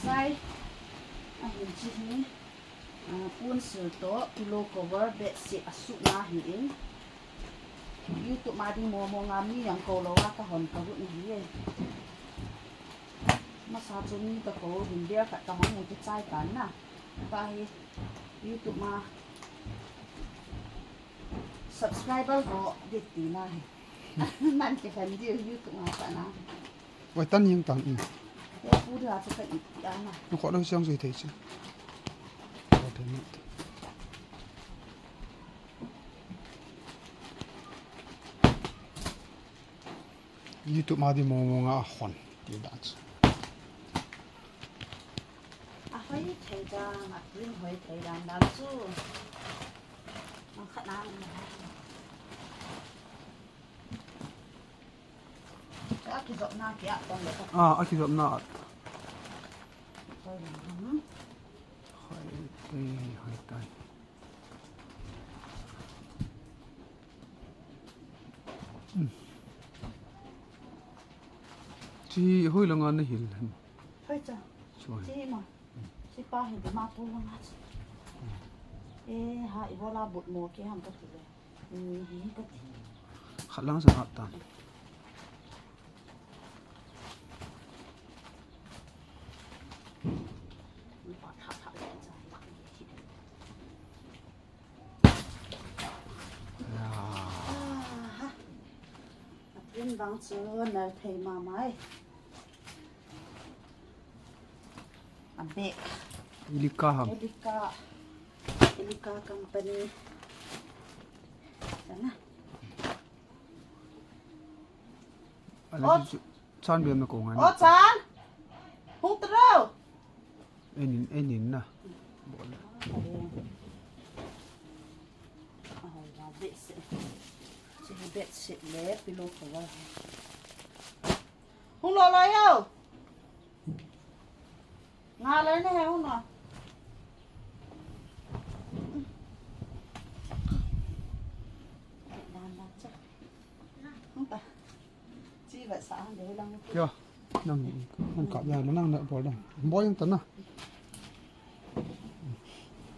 sai hình chi hi pun sir to pillow cover bedsheet asu na hi in YouTube ma di mo ngami yang ko lo ka hon ka bu ni ye ma sa chu ni ta ko hin dia ka ta hong mu ti chai kan na ta hi YouTube ma subscriber ho dit ti na hi man ke fan di YouTube ma ta na vậy tân hiên tặng e pu da cha ka i ya na nó khó đâu xem gì thế chứ có thể nhận YouTube mà đi mua ngã hòn thì đã chứ hoi thầy ra mặt riêng hoi thầy ra đá su nó khát nam cái cái giọng na kia còn được không? à cái giọng nọ Thôi hỏi tay chị hơi là ngon đấy hiểu thôi chờ chị mà chị ba hiện tại mà tu lắm hết ê hai vô la bột mồ kia ham cái gì đấy cái gì khát lắm sao tan Yên vắng chưa này thầy mà mày ăn bẹ Ilika ham Ilika company sana anh chan biếng nó cũng ngon ô chan hung trâu anh nhìn nè Bedsheet le pillow cover hung lo lại không ngà lấy này hung nào chi vậy sao để lăng chưa năng ăn cọp ra nó năng nợ bỏ đây bói những tấn à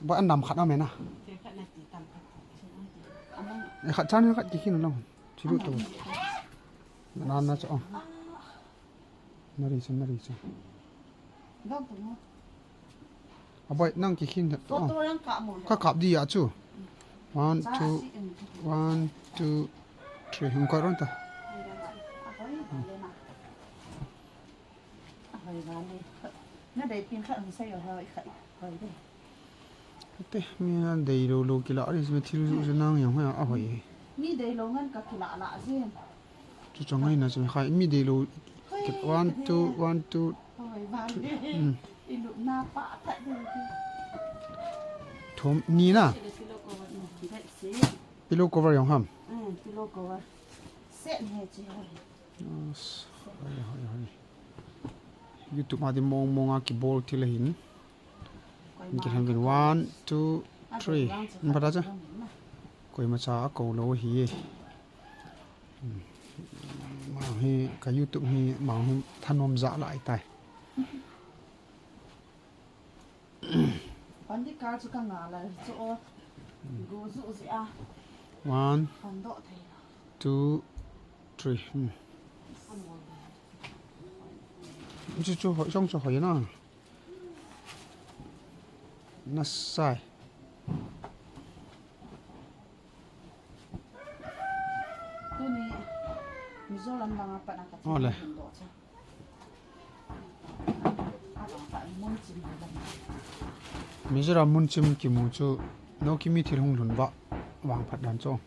bói ăn nằm khát nào mày nè khát chán khát chỉ khi nó lòng chỉ được thôi nó ăn nó cho nó đi xem à bói năng chỉ khi nó các cọp đi à chú 1 2 1 2 3 không có rồi ta nó để pin khát mình xây ở hơi khát hơi đi thế mình đầy đồ lô kia lạ đi mà thiếu chút năng nhiều hơn à vậy mi đầy lô ngân cả lạ lạ gì chú trong ngay là chúng khai mi đầy lô 1 2 1 2 hơi vàng đi lụm na pạ tại đây thôm ní na pillow cover yang ham pillow cover set này chị YouTube mà đi mong à cái ball thì là hình cái hàng viên 1 2 3 bắt ra chứ coi mà cha cầu lâu hi mà hi cái YouTube hi mà hi thanh nom dạ lại tài còn đi cá chú càng ngả là chỗ gỗ dụ gì à 1 còn độ thầy 2 3 chú hỏi trong cho hỏi nó sai tôi này mình do làm bằng apa nak oh le Mizora mun chim ki mu chu no ki mi thil hung lun wa wang phat dan chong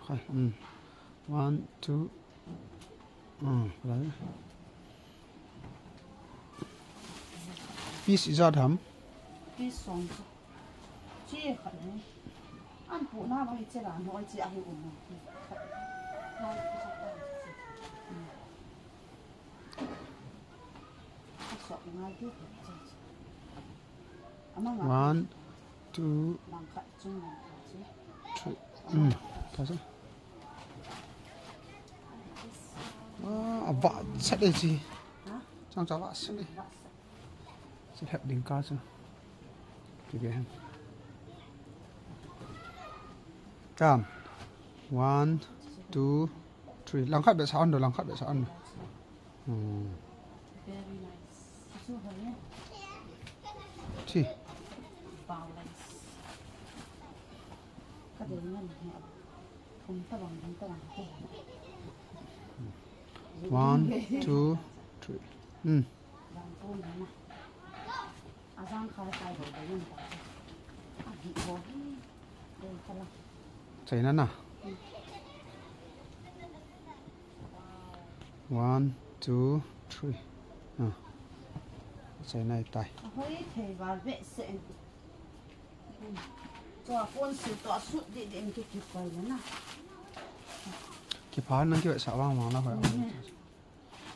khai 1 2 rồi piece ra thắm đi xong chị khẩn ăn phụ na bao nhiêu là nói chị ăn ổn sợ ngay tiếp 1 2 bằng cạnh chung là chứ 3 thôi chứ vạ sát đây gì hả trong cháu vạ sát đây vạ sẽ hẹp đỉnh cao chưa thì cái hàng cam 1 2 3 lăng khát bị sao ăn rồi lăng khát bị sao ăn rồi very nice su hơi nhé chi bao nice cái đấy nó nhẹ không ta bằng cái 1 2 3 bằng phun này nè giang khai khai rồi đấy nhưng mà bị bó đây cái là chạy nó nào 1 2 3 chạy này tay hơi thề và vệ sinh cho con sự tọa suốt để đến cái kịp quay nữa nè cái phá nó cái vậy sao vang mà nó phải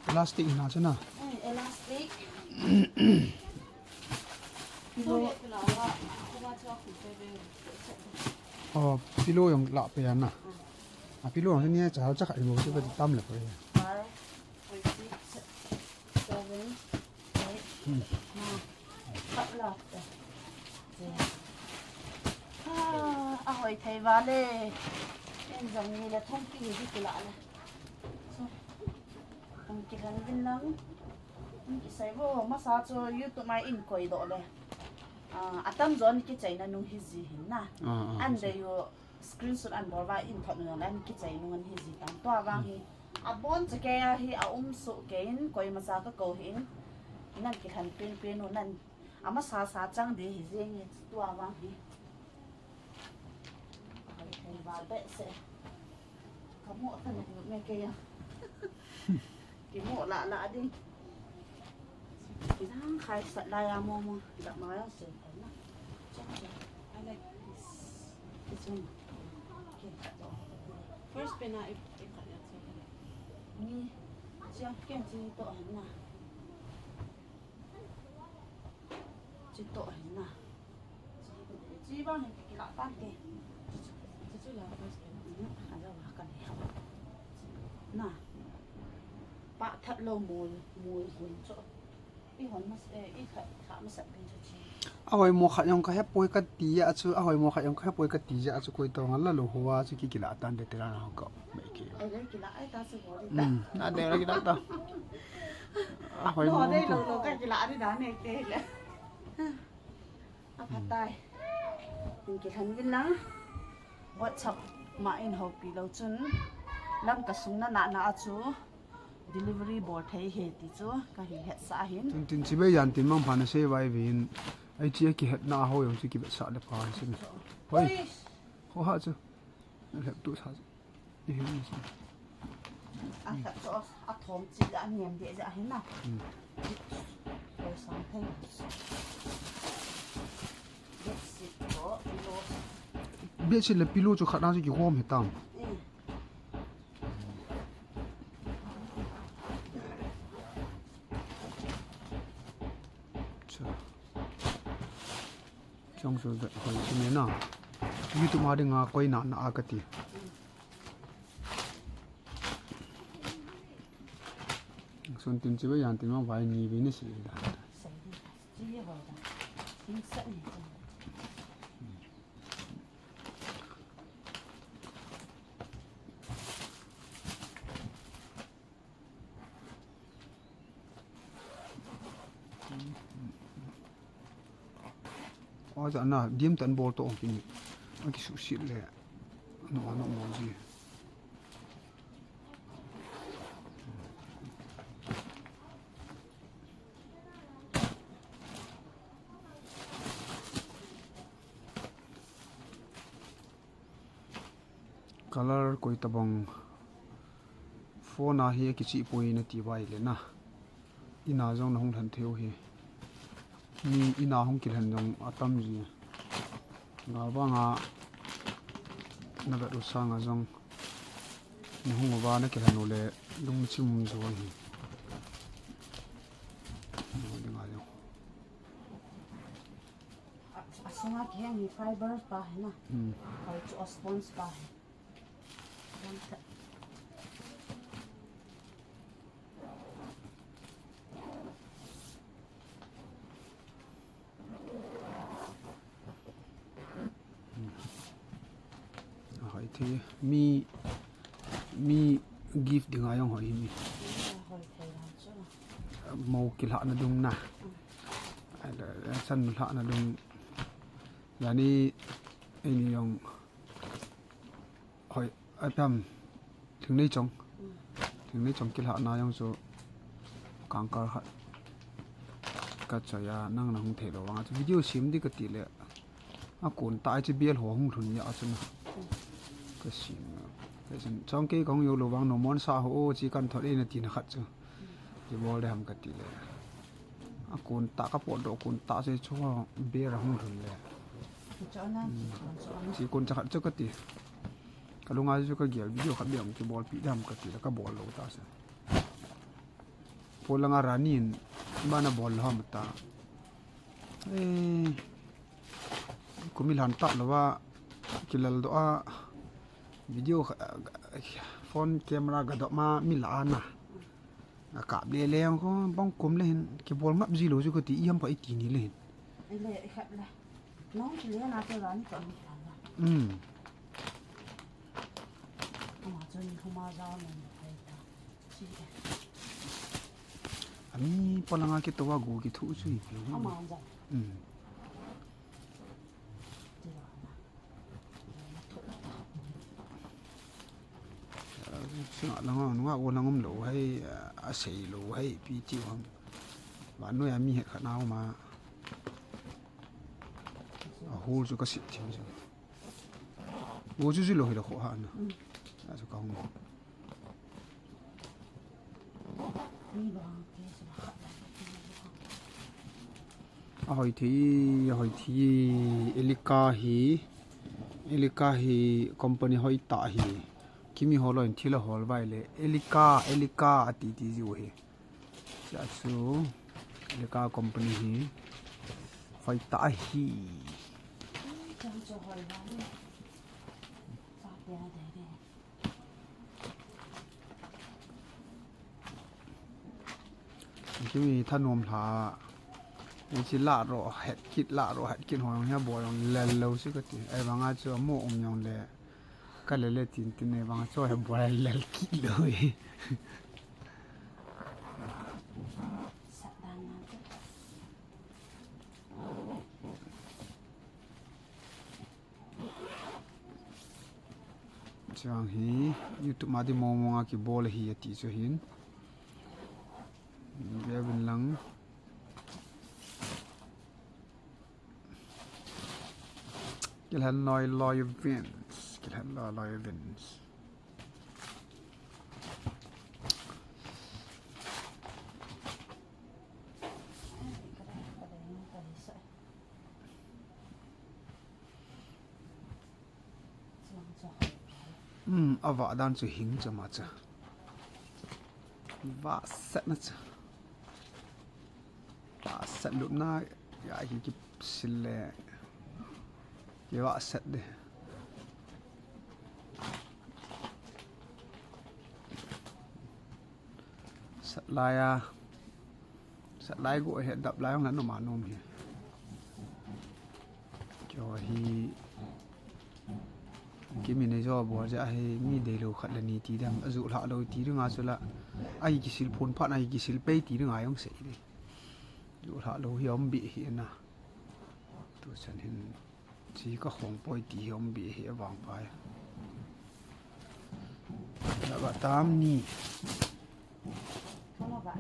plastic nào chứ nào elastic pillow yang lạ bè nè pillow yang thế này cháu chắc phải mua chứ phải tâm lực rồi 5 6 7 8 cắt lọt hỏi thầy vào đây em giống như là thông tin gì cái lạ này không chỉ là viên lắm cái sai vô massage cho YouTube mai in coi đó này atam zone cái chạy nó nung hít gì hình na anh đây yo screenshot anh bỏ vào in thật nữa anh cái chạy nung anh hít gì tam toa vang hi bon cho cái hi số cái coi massage cái cầu hình nên cái hành pen nó nên massage trăng để hít gì như toa vang hi thầy vào bệ sẽ có mộ thần được nghe kia cái mộ lạ đi cái thằng khai sợi lai mò đậm nói là sợi thấy nè I like this one First pena if ni siang ken chi to hình nè chi to hình nè chi bao nhiêu cái lạ tan kì Itu lah first pena. ada lah kan ya nah pak thật lâu mùi hồn chỗ ít hồn mà ít khá mà sạch bên cho chị hồi mua khát yang kahep poi kat tia chu hồi mua khát yang kahep poi kat tia chu koi to ngala lo hoa chu ki kila tan de tera na ko me ki đấy cái lạ ta sẽ bỏ đi na de la ki ta hồi bỏ mua đây lâu cái lạ đi đá này tê lẽ phát tai mình cái thằng viên lá WhatsApp mà in hộp bị lâu chun làm cả súng na chú delivery boy thấy hết thì chú cái hình hết xã hiện tin tin chi be yan tin mang phan se vai vin ai chi ki het na ho yong chi ki be sa le pa sin hoi ho ha chu le tu sa ni hi ni thật cho thom chỉ đã niềm địa dạ hết nào rồi sáng thấy Bedsheet có pillow biết chi le pillow chu khat na chi ki hom he tam trong số vậy hồi chi me na YouTube ma de nga koi na na akati son tin chi be yan tin ma vai ni vi ni si da xảy đi chỉ rồi đó chính xác này ôi dạ na điểm tận bồ tổ cái này cái sự xịn lẹ nó gì color koi tabang phone a hi ki chi poi na ti vai le na ina jong na hong than theo hi ni ina hong ki han jong atam ji nga ba nga na ga ru sa nga jong ni hong ba na ki han ole lung chim zo hi ni nga jong asonga keng ni fiber pa hai na kai chu spons pa hai thì mi gift đi ngay ông hỏi mi hồi thầy làm chỗ nào màu kỳ lạ nó đúng nè sân lạ nó đúng là ni anh ông hỏi ai làmถึงนี่จงkỳ lạ nó ông số càng cao hạt cái chỗ ya năng là không thể đâu mà video xem đi cái tỷ lệ à cuốn tại chỉ biết hồ không thuần nhã chứ mà cái gì cái gì trong cái công yêu lô vàng nó món sao hồ chỉ cần thôi đi là tiền khát chứ chỉ bỏ để làm cái tỷ lệ à cuốn tạ các bộ đồ cuốn tạ sẽ cho biết là không thuần lệ chỗ nào chỉ cuốn chắc cho cái tỷ cái lúc ngay cho cái kiểu video khác biệt cái bỏ bị đâm cái tỷ là cái bỏ lỗ ta sẽ Polang aranin mana bol ham ta kumilhan ta lawa kilal do a video phone camera ga do ma milana ka ble le ko bong kum le ki bol map zilo ju ko ti yam pa ti ni le le khát là nó chỉ là nào cho nó còn mà cho nên không bao giờ mình thấy ta chỉ ami polanga ki towa go ki thu chui không mà giờ sing lang nga o langom lo hay a sei lo hay pi ti hom ba no ya mi he khana ma a hol ju ka sit thi ju wo ju lo hi lo kho ha na a ju ka hom đi vào cái gì hỏi thì elika hi company hoi ta hi kimi holoin thila hol vai le elika ati ti ji we cha chu elika company hi hoi ta hi trong chỗ hỏi vào sao tiền đấy đấy kimi thanom tha ni chi la ro het kit hong ya bo yong le lo si ka ti ai banga chu mo om yong le ka le tin ne banga cho he bo le ki lo e sạch đàn nào chứ chang hi youtube ma di mo nga ki bol hi ti chu hin Gavin lang kilhan loy events ava dan chu hing chama cha va set na cha va set lu na ya hi ki sille ya va set de set lai go he dap lai hong na ma nom hi cho hi KIMMI này do bỏ ra hay mi để lâu khát là ní tí đam dụ lạ lâu tí đứa ngã là ai chỉ xin phun phát ai chỉ xin bay tí đứa ngã ông sẽ đi dụ lạ lâu hi ông bị hiện na tôi chân hình chỉ có红bôi tí ông bị hiện vàng phải là bà tám nhỉ không là vậy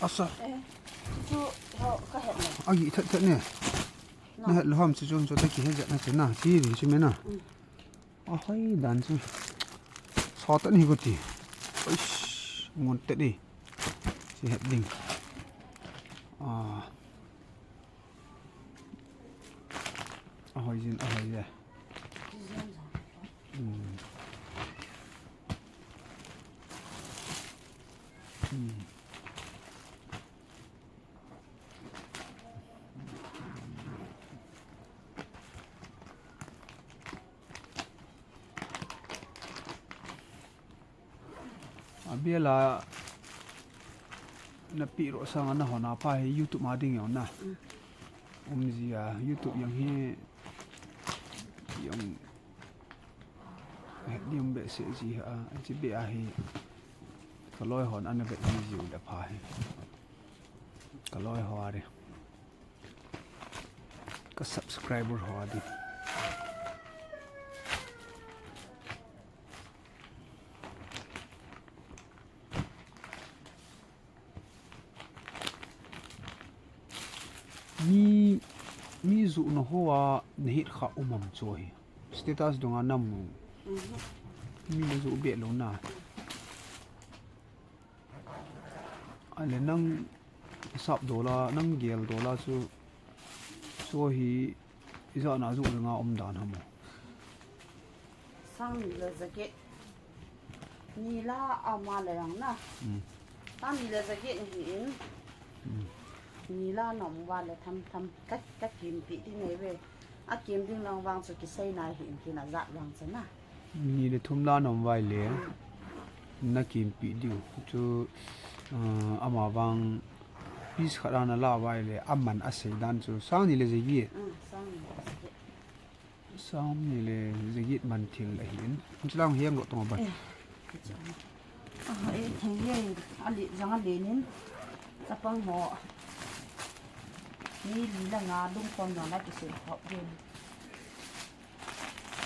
asa chú họ có hẹn này ai thật thật nè nè hẹn hôm chứ cho tới kia hết na thế nào chi thì chứ mấy nào ahoi dan chu sot an hi ko ti oish ngon te di si het ding ahoi jin ahoi ya biela na pi ro sang na hona pa he YouTube ma ding yo na zia YouTube yang he yang diam be se ji ha ji be a he kaloi hon an be ji ju da pa he kaloi ho are ka subscriber ho adi mi zu no hoa nehit kha umam choi status donga nam mi le zu be lo na ale nang sap dola nang gel dola chu so hi iza na zu nga dan hamo sang le jacket ni la ama le yang na ta ni le jacket ni in ni la nom wa le tham cách kim pi ti nei ve a kim ding long wang chu ki sei na hi ki na za wang cha na ni le thum la nom vai le na kim pi diu chu ama wang pis khara na la vai le amman a sei dan chu sang ni le jegi sang ni le jegi man thing la hin chlang hiam ro tong ba e theng ye ali jang a le nin tapang ho ni li la nga dum kon na ki se ho gen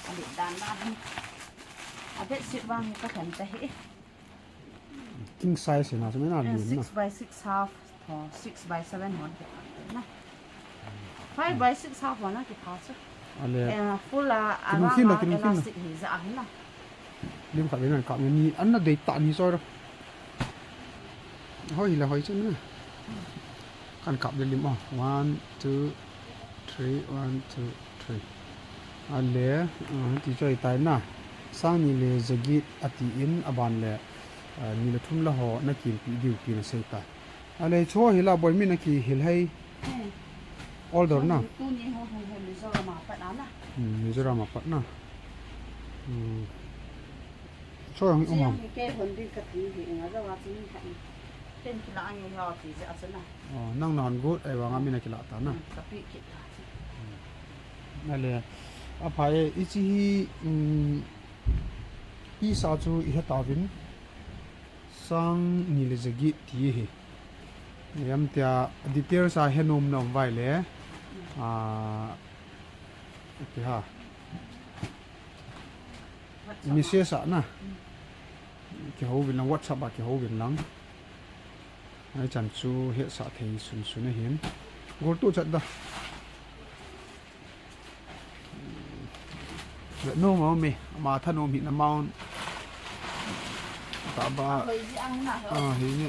ali dan na hi a bedsheet wang ka khan ta hi king size na so na li na 6 by 6 half or 6 by 7 hon na 5 by 6 half na ki pa chu ale full elastic hi za hi na lim kha ben ka ni an na dei ta ni so ro hoi la hoi chen na kan kap de lim 1 2 3 1 2 3 ale ti choi tai na sang ni le jagi ati in aban le ni le thum la ho na kin pi diu pi na sei ta ale cho hi la boy mi na ki hil hai order na tu ni ho mi zo ma pa na Mizoram apat na cho yang umam ke hon din ka ti hi nga za wa chin ka ten kila ang yo ti za asana nang non good ai wa ngami na kila ta na ka pi ki na le a phai ichi hi sa chu I ta vin sang ni le jagi ti hi yam tia detail sa henom nom vai le okay ha message sa na ki ho vin lang WhatsApp ba ki ho vin lang ai chan chu he sa thei sun sun hin gor tu chat da no mo me ma thanom hi na maun ta ba hi ni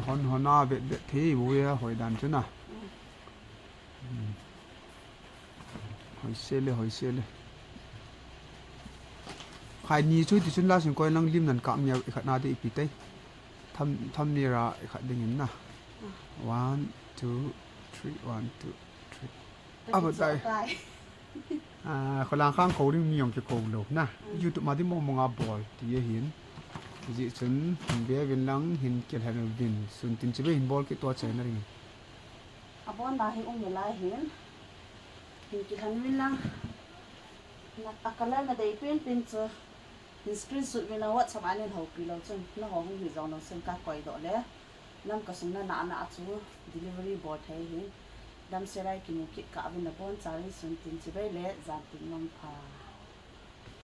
hon hona bet bet the bu ya hoi dan chu na hoi se le khai ni chu ti chun la sin koi lang lim nan kam nya khat na de ipi tai tham ni ra khat ding in na 1 2 3 1 2 3 aba dai kholang khang ko ring mi yong ke ko lo na YouTube ma di mo nga bol ti ye hin ji chun be vin lang hin ke han vin sun tin chibe hin bol ke to che na ring abon na hi lai hin hin ki han vin lang na akala na dei pin chu in screen shoot vina WhatsApp anen ho pi lo chun na ho hi zong no sen ka koi do le lam ka sung na chu delivery boy thai hi dam serai ki ni ki ka vin na bon chari sun tin chibe le za tin mong pha